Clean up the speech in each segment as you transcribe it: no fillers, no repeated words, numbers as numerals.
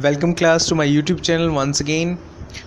Welcome class to my YouTube channel once again.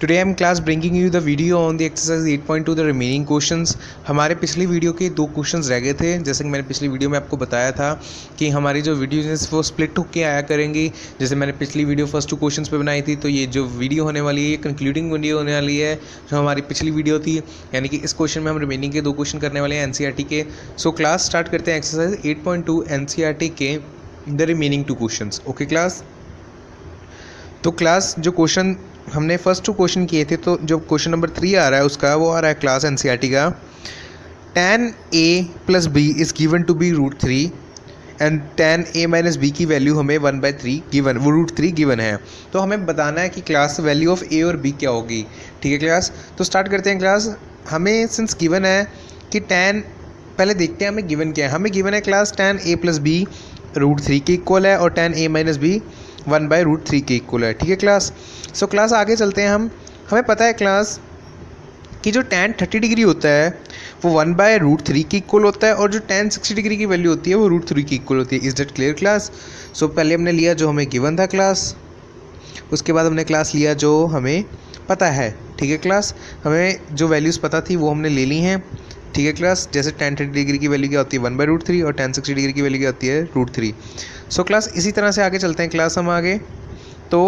Today I am class bringing you the video on the exercise 8.2 the remaining questions. हमारे पिछली video के दो questions रह गए थे। जैसे कि मैंने पिछली वीडियो में आपको बताया था कि हमारी जो वीडियोज हैं वो स्प्लिट होकर आया करेंगी। जैसे मैंने पिछली वीडियो फर्स्ट टू क्वेश्चंस पे बनाई थी, तो ये जो वीडियो होने वाली है ये कंक्लूडिंग वीडियो होने वाली है जो हमारी पिछली वीडियो थी। यानी कि इस क्वेश्चन में हम रिमेनिंग के दो क्वेश्चन करने वाले हैं एनसीईआरटी के। सो क्लास स्टार्ट करते हैं एक्सरसाइज 8.2 एनसीईआरटी के the remaining two questions. Okay class, तो क्लास जो क्वेश्चन हमने फर्स्ट टू क्वेश्चन किए थे, तो जो क्वेश्चन नंबर 3 आ रहा है उसका वो आ रहा है क्लास एनसीईआरटी का tan a plus B is given to be √3 and tan a minus B की वैल्यू हमें 1/3 गिवन, वो √3 गिवन है। तो हमें बताना है कि क्लास वैल्यू ऑफ a और b क्या होगी। ठीक है क्लास, तो स्टार्ट करते हैं क्लास। हमें सिंस गिवन है कि tan, पहले देखते हैं हमें गिवन क्या है। हमें गिवन है class tan a plus B √3 के इक्वल है और tan a माइनस बी 1/√3 के इक्वल है। ठीक है क्लास, सो क्लास आगे चलते हैं। हमें पता है क्लास कि जो tan 30 डिग्री होता है वो 1/√3 के इक्वल होता है और जो tan 60 डिग्री की वैल्यू होती है वो √3 की इक्वल होती है। Is that clear class? So पहले हमने लिया जो हमें गिवन था क्लास, उसके बाद हमने क्लास लिया जो हमें पता है। ठीक है क्लास, हमें जो वैल्यूज़ पता थी वो हमने ले ली हैं। ठीक है क्लास, जैसे tan 30 डिग्री की वैल्यू क्या होती है 1/√3 और tan 60 डिग्री की वैल्यू क्या होती है √3। सो क्लास इसी तरह से आगे चलते हैं क्लास हम आगे। तो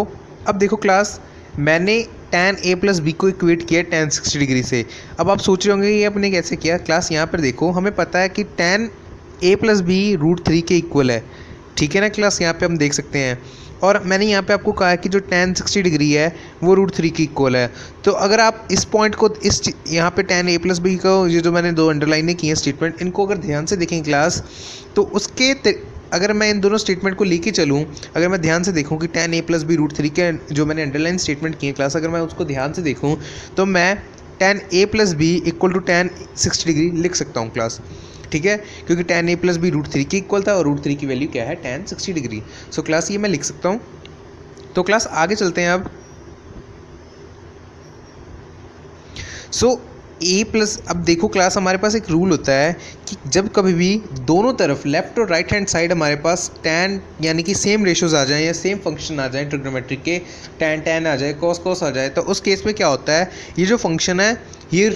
अब देखो क्लास, मैंने tan a प्लस बी को इक्वेट किया tan 60 डिग्री से। अब आप सोच रहे होंगे ये अपने कैसे किया। क्लास यहाँ पर देखो, हमें पता है कि tan a प्लस बी √3 के इक्वल है। ठीक है ना क्लास, यहाँ पे हम देख सकते हैं। और मैंने यहाँ पे आपको कहा है कि जो tan 60 डिग्री है वो √3 की इक्वल है। तो अगर आप इस पॉइंट को, इस यहाँ पे tan a प्लस बी को, ये जो मैंने दो अंडरलाइनें की हैं स्टेटमेंट, इनको अगर ध्यान से देखें क्लास, तो उसके अगर मैं इन दोनों स्टेटमेंट को लेके चलूँ, अगर मैं ध्यान से देखूँ कि tan a प्लस बी √3 के जो मैंने अंडरलाइन स्टेटमेंट किए क्लास, अगर मैं उसको ध्यान से देखूँ तो मैं tan a plus B equal to tan 60 degree लिख सकता हूँ क्लास। ठीक है, क्योंकि tan a प्लस बी √3 के इक्वल था और √3 की वैल्यू क्या है tan 60 डिग्री। सो क्लास ये मैं लिख सकता हूँ। तो क्लास आगे चलते हैं अब। सो ए प्लस, अब देखो क्लास, हमारे पास एक रूल होता है कि जब कभी भी दोनों तरफ लेफ्ट और राइट हैंड साइड हमारे पास tan यानी कि सेम रेशोज़ आ जाएं या सेम फंक्शन आ जाएं ट्रिग्नोमेट्रिक के, tan आ जाए, cos आ जाए, तो उस केस में क्या होता है, ये जो फंक्शन है ये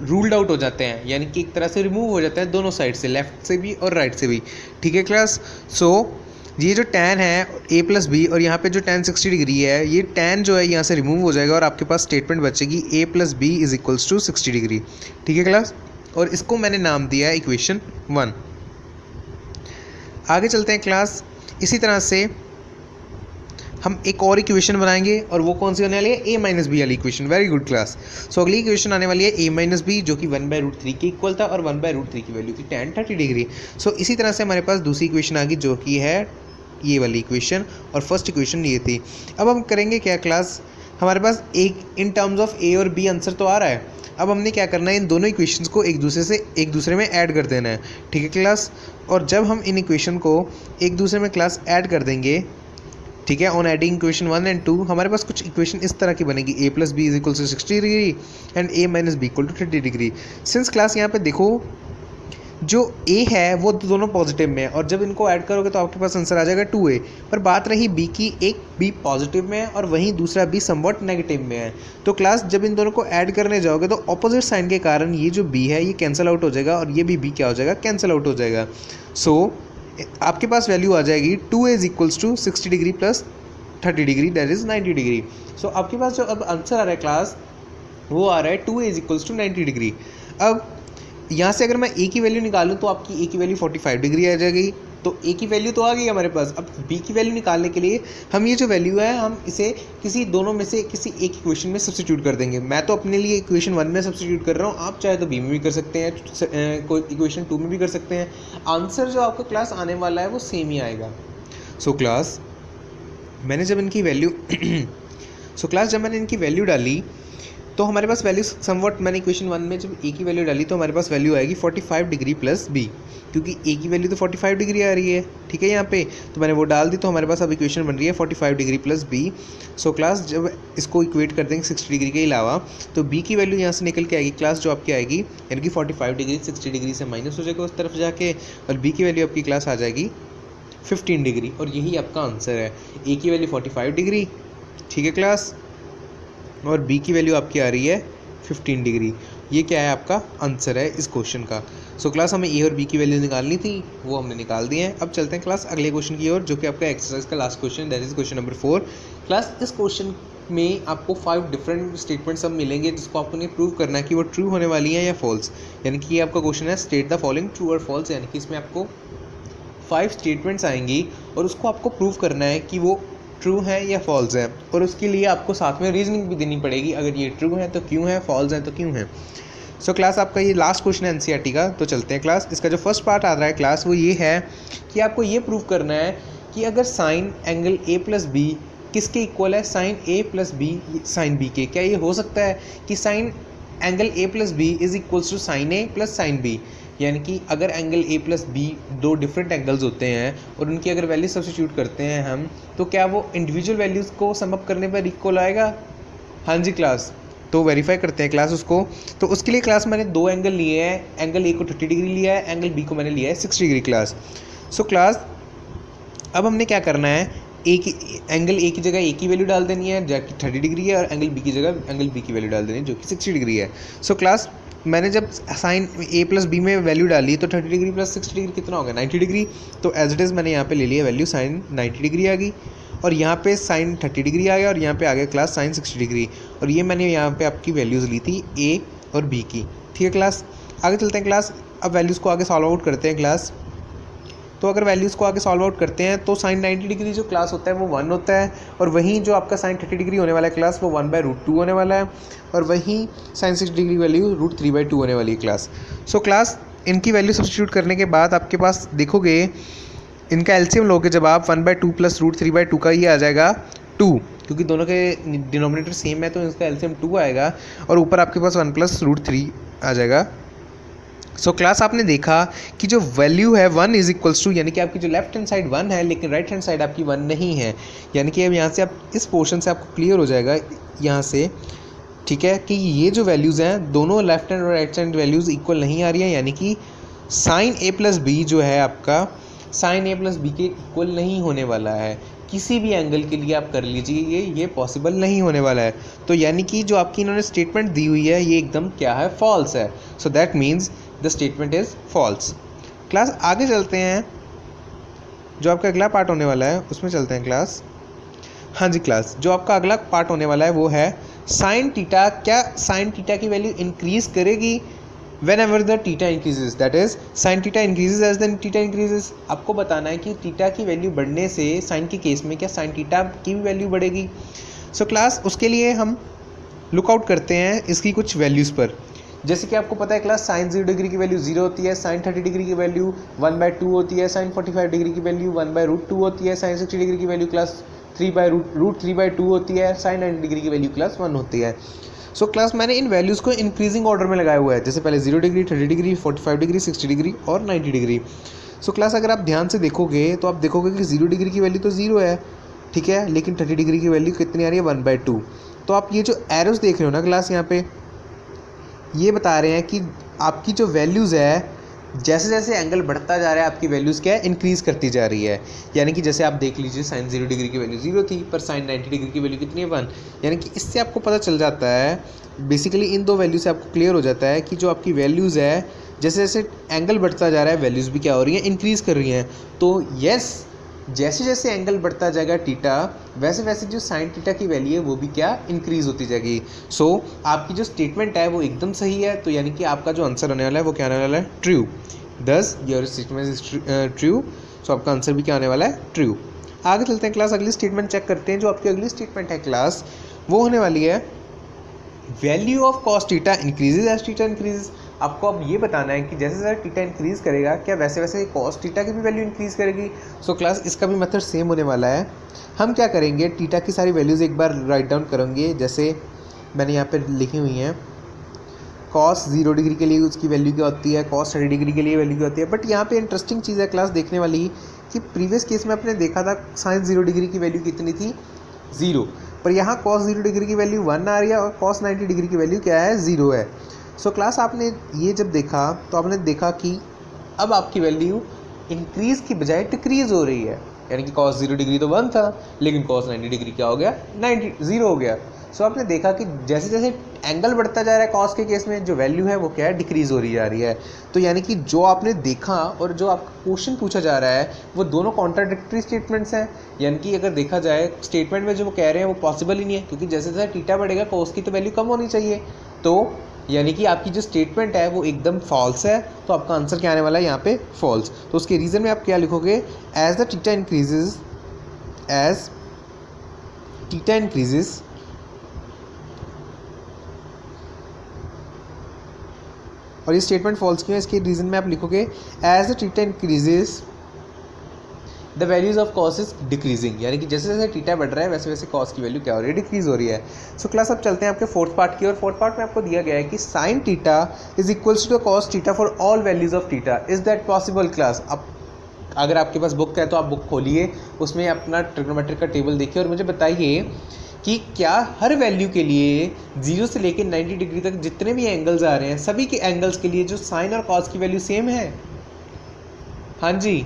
रूल्ड आउट हो जाते हैं, यानी कि एक तरह से रिमूव हो जाता है दोनों साइड से, लेफ्ट से भी और राइट से भी। ठीक है क्लास, सो ये जो tan है a प्लस बी और यहाँ पे जो tan 60 डिग्री है, ये tan जो है यहाँ से रिमूव हो जाएगा और आपके पास स्टेटमेंट बचेगी a plus B is equals to 60 degree. ठीक है क्लास, और इसको मैंने नाम दिया है इक्वेशन 1। आगे चलते हैं क्लास। इसी तरह से हम एक और इक्वेशन बनाएंगे और वो कौन सी होने वाली है, a माइनस बी वाली equation. Very good class. So अगली इक्वेशन आने वाली है a माइनस बी, जो कि 1/√3 के इक्वल था और 1/√3 की वैल्यू थी tan 30 डिग्री। सो इसी तरह से हमारे पास दूसरी इक्वेशन आ गई जो कि है ये वाली इक्वेशन, और फर्स्ट इक्वेशन ये थी। अब हम करेंगे क्या क्लास, हमारे पास एक इन टर्म्स ऑफ a और b आंसर तो आ रहा है। अब हमने क्या करना है, इन दोनों इक्वेशंस को एक दूसरे में ऐड कर देना है। ठीक है क्लास, और जब हम इन इक्वेशन को एक दूसरे में क्लास ऐड कर देंगे, ठीक है, ऑन एडिंग इक्वेशन 1 एंड 2, हमारे पास कुछ इक्वेशन इस तरह की बनेगी, a plus B is equal to 60 degree and a minus B equal to 30 degree. Since class यहाँ पे देखो जो a है वो दोनों पॉजिटिव में है और जब इनको ऐड करोगे तो आपके पास आंसर आ जाएगा 2a। पर बात रही b की, एक b पॉजिटिव में है और वहीं दूसरा b समवट नेगेटिव में है। तो क्लास जब इन दोनों को ऐड करने जाओगे तो ऑपोजिट साइन के कारण ये जो b है ये कैंसिल आउट हो जाएगा और ये भी b क्या हो जाएगा, कैंसिल आउट हो जाएगा। सो आपके पास वैल्यू आ जाएगी 2a is equals to 60 degree plus 30 degree, that is 90 degree. So आपके पास जो अब आंसर आ रहा है क्लास वो आ रहा है 2a is equals to 90 degree. अब यहाँ से अगर मैं a की वैल्यू निकालूँ तो आपकी a की वैल्यू 45 डिग्री आ जाएगी। तो a की वैल्यू तो आ गई हमारे पास। अब b की वैल्यू निकालने के लिए हम ये जो वैल्यू है हम इसे किसी दोनों में से किसी एक इक्वेशन में सब्स्टिट्यूट कर देंगे। मैं तो अपने लिए इक्वेशन 1 में सब्स्टिट्यूट कर रहा हूँ, आप चाहे तो b में भी कर सकते हैं, कोई इक्वेशन 2 में भी कर सकते हैं। आंसर जो आपका क्लास आने वाला है वो सेम ही आएगा। सो क्लास मैंने जब इनकी वैल्यू डाली तो हमारे पास वैल्यू समवट, मैंने इक्वेशन 1 में जब a की वैल्यू डाली तो हमारे पास वैल्यू आएगी 45 डिग्री प्लस b, क्योंकि a की वैल्यू तो 45 डिग्री आ रही है। ठीक है, यहाँ पे तो मैंने वो डाल दी, तो हमारे पास अब इक्वेशन बन रही है 45 degree plus b। So class जब इसको इक्वेट कर देंगे 60 डिग्री के अलावा तो b की वैल्यू यहाँ से निकल के आएगी क्लास, जो आपकी आएगी यानी कि 45 डिग्री 60 डिग्री से माइनस हो जाएगा उस तरफ जाके, और b की वैल्यू आपकी क्लास आ जाएगी 15 डिग्री, और यही आपका आंसर है। a की वैल्यू 45 डिग्री ठीक है क्लास, और बी की वैल्यू आपकी आ रही है 15 डिग्री। ये क्या है, आपका आंसर है इस क्वेश्चन का। सो क्लास हमें ए और बी की वैल्यू निकालनी थी, वो हमने निकाल दी है। अब चलते हैं क्लास अगले क्वेश्चन की ओर, जो कि आपका एक्सरसाइज का last question, that is question number 4। Class इस क्वेश्चन में आपको 5 डिफरेंट स्टेटमेंट्स अब मिलेंगे, जिसको आपको ने प्रूव करना है कि वो ट्रू होने वाली है या फॉल्स। यानी कि ये आपका क्वेश्चन है स्टेट द फॉलोइंग ट्रू और फॉल्स, यानी कि इसमें आपको 5 स्टेटमेंट्स आएंगी और उसको आपको प्रूव करना है कि वो ट्रू है या फॉल्स है, और उसके लिए आपको साथ में रीजनिंग भी देनी पड़ेगी। अगर ये ट्रू है तो क्यों है, फॉल्स है तो क्यों है। सो क्लास आपका ये लास्ट क्वेश्चन है एनसीईआरटी का। तो चलते हैं क्लास, इसका जो फर्स्ट पार्ट आ रहा है क्लास वो ये है कि आपको ये प्रूव करना है कि अगर sine angle A plus B किसके इक्वल है, sine A plus B sine B के। क्या ये हो सकता है कि sine angle A plus B is equals to sine A plus sine B, यानी कि अगर एंगल ए प्लस बी दो डिफरेंट एंगल्स होते हैं और उनकी अगर वैल्यू सब्स्टिट्यूट करते हैं हम, तो क्या वो इंडिविजुअल वैल्यूज़ को सम अप करने पर इक्वल आएगा। हाँ जी क्लास, तो वेरीफाई करते हैं क्लास उसको। तो उसके लिए क्लास मैंने दो एंगल लिए हैं, एंगल ए को 30 डिग्री लिया है, एंगल बी को मैंने लिया है 60 डिग्री क्लास। सो क्लास अब हमने क्या करना है, एंगल ए की जगह ए की वैल्यू डाल देनी है जो कि 30 डिग्री है, और एंगल बी की जगह एंगल बी की वैल्यू डाल देनी है जो कि 60 डिग्री है। सो क्लास मैंने जब साइन ए प्लस बी में वैल्यू डाली तो 30 डिग्री प्लस 60 डिग्री कितना होगा, 90 डिग्री। तो एज इट इज़ मैंने यहाँ पे ले लिया वैल्यू साइन 90 डिग्री आ गई, और यहाँ पे साइन 30 डिग्री आ गया, और यहाँ पे आ गया क्लास साइन 60 डिग्री। और ये मैंने यहाँ पे आपकी वैल्यूज़ ली थी ए और बी की। ठीक है क्लास, आगे चलते हैं क्लास। अब वैल्यूज़ को आगे सॉल्व आउट करते हैं क्लास। तो अगर वैल्यूज़ को आगे सॉल्व आउट करते हैं तो साइन 90 डिग्री जो क्लास होता है वो 1 होता है, और वहीं जो आपका साइन 30 डिग्री होने वाला है क्लास वो 1/√2 होने वाला है, और वहीं साइन 60 डिग्री वैल्यू √3/2 होने वाली है क्लास। सो क्लास इनकी वैल्यू सब्स्टिट्यूट करने के बाद आपके पास देखोगे, इनका एलसीएम लोगे जब आप 1/2 प्लस √3/2 का ये आ जाएगा 2, क्योंकि दोनों के डिनोमिनेटर सेम है तो इसका एलसीएम 2 आएगा, और ऊपर आपके पास 1 प्लस √3 आ जाएगा। सो क्लास आपने देखा कि जो वैल्यू है 1 इज इक्वल्स टू, यानी कि आपकी जो लेफ्ट हैंड साइड 1 है लेकिन राइट हैंड साइड आपकी 1 नहीं है। यानी कि अब यहाँ से आप इस पोर्शन से आपको क्लियर हो जाएगा यहाँ से, ठीक है, कि ये जो वैल्यूज़ हैं दोनों लेफ्ट हैंड और राइट हैंड वैल्यूज़ इक्वल नहीं आ रही है, यानी कि साइन ए प्लस बी जो है आपका साइन ए प्लस बी के इक्वल नहीं होने वाला है। किसी भी एंगल के लिए आप कर लीजिए, ये पॉसिबल नहीं होने वाला है। तो यानी कि जो आपकी इन्होंने स्टेटमेंट दी हुई है ये एकदम क्या है, फॉल्स है। So that means the statement is false. Class आगे चलते हैं, जो आपका अगला पार्ट होने वाला है उसमें चलते हैं क्लास। हाँ जी क्लास, जो आपका अगला पार्ट होने वाला है वो है साइन थीटा। क्या साइन थीटा की वैल्यू इंक्रीज करेगी whenever the theta increases, that is sin theta increases as the theta increases। आपको बताना है कि थीटा की वैल्यू बढ़ने से साइन के केस में क्या साइन थीटा की भी वैल्यू बढ़ेगी। सो क्लास उसके लिए हम लुकआउट करते हैं इसकी कुछ वैल्यूज़ पर। जैसे कि आपको पता है क्लास साइन 0 डिग्री की वैल्यू 0 होती है, साइन 30 डिग्री की वैल्यू 1/2 होती है, साइन 45 डिग्री की वैल्यू 1/√2 होती है, साइन 60 डिग्री की वैल्यू क्लास 3/√3/2 होती है, साइन 90 डिग्री की वैल्यू क्लास 1 होती है। सो क्लास मैंने इन वैल्यूज़ को इंक्रीजिंग ऑर्डर में लगाया हुआ है, जैसे पहले 0 डिग्री, 30 डिग्री, 45 डिग्री, 60 डिग्री और 90 डिग्री। सो क्लास अगर आप ध्यान से देखोगे तो आप देखोगे कि 0 डिग्री की वैल्यू तो 0 है, ठीक है, लेकिन 30 डिग्री की वैल्यू कितनी आ रही है, 1/2। तो आप ये जो एरोस देख रहे हो ना क्लास, यहाँ पे ये बता रहे हैं कि आपकी जो वैल्यूज़ है जैसे जैसे एंगल बढ़ता जा रहा है आपकी वैल्यूज़ क्या है, इंक्रीज़ करती जा रही है। यानी कि जैसे आप देख लीजिए साइन 0 डिग्री की वैल्यू 0 थी, पर साइन 90 डिग्री की वैल्यू कितनी है, 1। यानी कि इससे आपको पता चल जाता है, बेसिकली इन दो वैल्यू से आपको क्लियर हो जाता है कि जो आपकी वैल्यूज़ है जैसे जैसे एंगल बढ़ता जा रहा है वैल्यूज़ भी क्या हो रही हैं, इंक्रीज़ कर रही हैं। तो येस, जैसे जैसे एंगल बढ़ता जाएगा थीटा, वैसे वैसे जो साइन थीटा की वैल्यू है वो भी क्या, इंक्रीज़ होती जाएगी। सो आपकी जो स्टेटमेंट है वो एकदम सही है। तो यानी कि आपका जो आंसर होने वाला है वो क्या आने वाला है, ट्रू। दस योर स्टेटमेंट इज ट्रू। सो आपका आंसर भी क्या आने वाला है, ट्रू। आगे चलते हैं क्लास, अगली स्टेटमेंट चेक करते हैं। जो आपकी अगली स्टेटमेंट है क्लास वो होने वाली है value of cos theta increases as theta increases. आपको अब ये बताना है कि जैसे जैसे थीटा इंक्रीज करेगा क्या वैसे वैसे कॉस थीटा की भी वैल्यू इंक्रीज करेगी। सो क्लास इसका भी मेथड सेम होने वाला है। हम क्या करेंगे, थीटा की सारी वैल्यूज़ एक बार राइट डाउन करेंगे, जैसे मैंने यहाँ पर लिखी हुई हैं। कॉस 0 डिग्री के लिए उसकी वैल्यू क्या होती है, कॉस 30 डिग्री के लिए वैल्यू क्या होती है। बट यहाँ पे इंटरेस्टिंग चीज़ है क्लास देखने वाली कि प्रीवियस केस में आपने देखा था साइन 0 डिग्री की वैल्यू कितनी थी, 0, पर यहाँ कॉस 0 डिग्री की वैल्यू 1 आ रही है और कॉस 90 डिग्री की वैल्यू क्या है, 0 है। सो क्लास आपने ये जब देखा तो आपने देखा कि अब आपकी वैल्यू इंक्रीज़ की बजाय डिक्रीज़ हो रही है। यानी कि cos 0 डिग्री तो 1 था, लेकिन cos 90 डिग्री क्या हो गया, 0 हो गया। सो आपने देखा कि जैसे जैसे एंगल बढ़ता जा रहा है cos के केस में जो वैल्यू है वो क्या है, डिक्रीज हो रही जा रही है। तो यानी कि जो आपने देखा और जो आपका क्वेश्चन पूछा जा रहा है वो दोनों कॉन्ट्राडिक्टरी स्टेटमेंट्स हैं। यानी कि अगर देखा जाए स्टेटमेंट में जो वो कह रहे हैं वो पॉसिबल ही नहीं है, क्योंकि जैसे जैसे थीटा बढ़ेगा cos की तो वैल्यू कम होनी चाहिए। तो यानी कि आपकी जो स्टेटमेंट है वो एकदम फॉल्स है। तो आपका आंसर क्या आने वाला है यहाँ पे, फॉल्स। तो उसके रीज़न में आप क्या लिखोगे, as the theta increases, as theta increases और ये स्टेटमेंट फॉल्स क्यों है, इसके रीज़न में आप लिखोगे as the theta increases the values of cos is decreasing, यानी कि जैसे जैसे थीटा बढ़ रहा है वैसे वैसे कॉस की वैल्यू क्या हो रही है, डिक्रीज हो रही है। सो क्लास अब चलते हैं आपके फोर्थ पार्ट की, और फोर्थ पार्ट में आपको दिया गया है कि sine theta is equals to the cos theta for all values of theta, is that possible class. अब अगर आपके पास बुक है तो आप बुक खोलिए, उसमें अपना ट्रिग्नोमेट्रिक का टेबल देखिए और मुझे बताइए कि क्या हर वैल्यू के लिए 0 से लेकर 90 डिग्री तक जितने भी एंगल्स आ रहे हैं सभी के एंगल्स के लिए जो साइन और कॉस की वैल्यू सेम है। हाँ जी,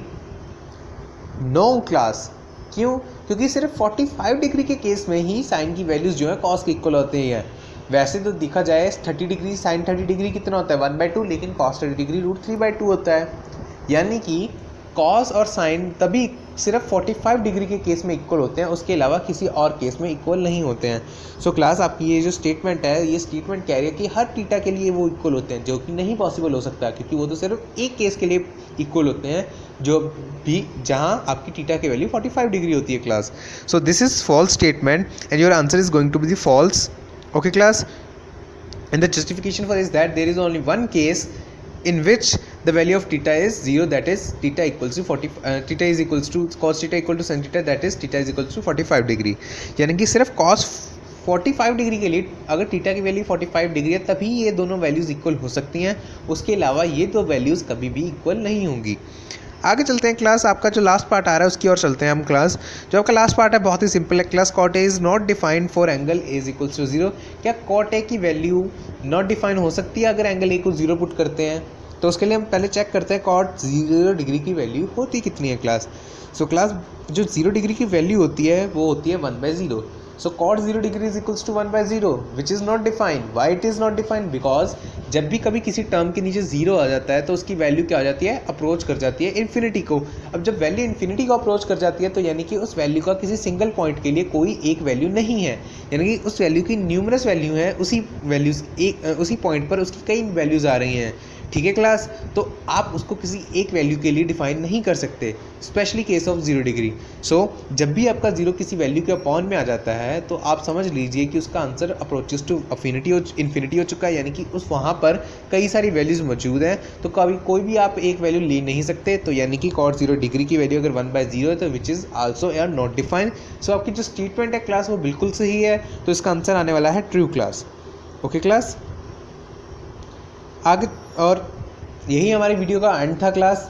नो क्लास। क्यों? क्योंकि सिर्फ 45 डिग्री के केस में ही साइन की वैल्यूज जो है कॉस के इक्वल होते हैं। वैसे तो देखा जाए 30 डिग्री साइन 30 डिग्री कितना होता है, 1/2, लेकिन कॉस 30 डिग्री √3/2 होता है। यानी कि कॉस और साइन तभी सिर्फ 45 डिग्री के केस में इक्वल होते हैं, उसके अलावा किसी और केस में इक्वल नहीं होते हैं। सो क्लास आपकी ये जो स्टेटमेंट है, ये स्टेटमेंट कह रही है कि हर थीटा के लिए वो इक्वल होते हैं, जो कि नहीं पॉसिबल हो सकता, क्योंकि वो तो सिर्फ एक केस के लिए इक्वल होते हैं, जो भी जहाँ आपकी थीटा की वैल्यू 45 डिग्री होती है class. So this is false statement and your answer is going to be the false. Okay class, and the justification for is that there is only one case in which the value of theta is 0, that is theta equals to 40 theta is equals to cos theta equal to sin theta, that is theta is equals to 45 degree. यानी कि सिर्फ cos 45 degree के लिए अगर theta की value 45 degree है तभी ये दोनों वैल्यूज़ इक्वल हो सकती हैं, उसके अलावा ये दो वैल्यूज़ कभी भी इक्वल नहीं होंगी। आगे चलते हैं क्लास, आपका जो लास्ट पार्ट आ रहा है उसकी ओर चलते हैं हम क्लास। जो आपका लास्ट पार्ट है बहुत ही सिंपल है class, cot A is not defined for angle A is equals to 0। क्या कॉट ए की वैल्यू नॉट डिफाइन हो सकती है अगर एंगल ए को 0 पुट करते हैं? तो उसके लिए हम पहले चेक करते हैं कॉट 0 डिग्री की वैल्यू होती कितनी है क्लास। सो क्लास जो 0 डिग्री की वैल्यू होती है वो होती है 1/0। So cot 0 degree is equals to 1/0 which is not defined. Why it is not defined? Because जब भी कभी किसी टर्म के नीचे 0 आ जाता है तो उसकी वैल्यू क्या हो जाती है, अप्रोच कर जाती है इन्फिनिटी को। अब जब वैल्यू इन्फिनिटी को अप्रोच कर जाती है तो यानी कि उस वैल्यू का किसी सिंगल पॉइंट के लिए कोई एक वैल्यू नहीं है, यानी कि उस वैल्यू की न्यूमरस वैल्यू है, उसी पॉइंट पर उसकी कई वैल्यूज़ आ रही हैं। ठीक है क्लास, तो आप उसको किसी एक वैल्यू के लिए डिफाइन नहीं कर सकते, स्पेशली केस ऑफ 0 डिग्री। सो जब भी आपका 0 किसी वैल्यू के अपॉन में आ जाता है तो आप समझ लीजिए कि उसका आंसर अप्रोचेस टू इन्फिनिटी हो चुका है, यानी कि उस वहाँ पर कई सारी वैल्यूज़ मौजूद हैं, तो कभी कोई भी आप एक वैल्यू ले नहीं सकते। तो यानी कि cot 0 डिग्री की वैल्यू अगर 1/0 है तो which is also are not defined. So आपकी जो स्टेटमेंट है क्लास वो बिल्कुल सही है, तो इसका आंसर आने वाला है ट्रू क्लास। ओके क्लास, आगे और यही हमारी वीडियो का एंड था क्लास।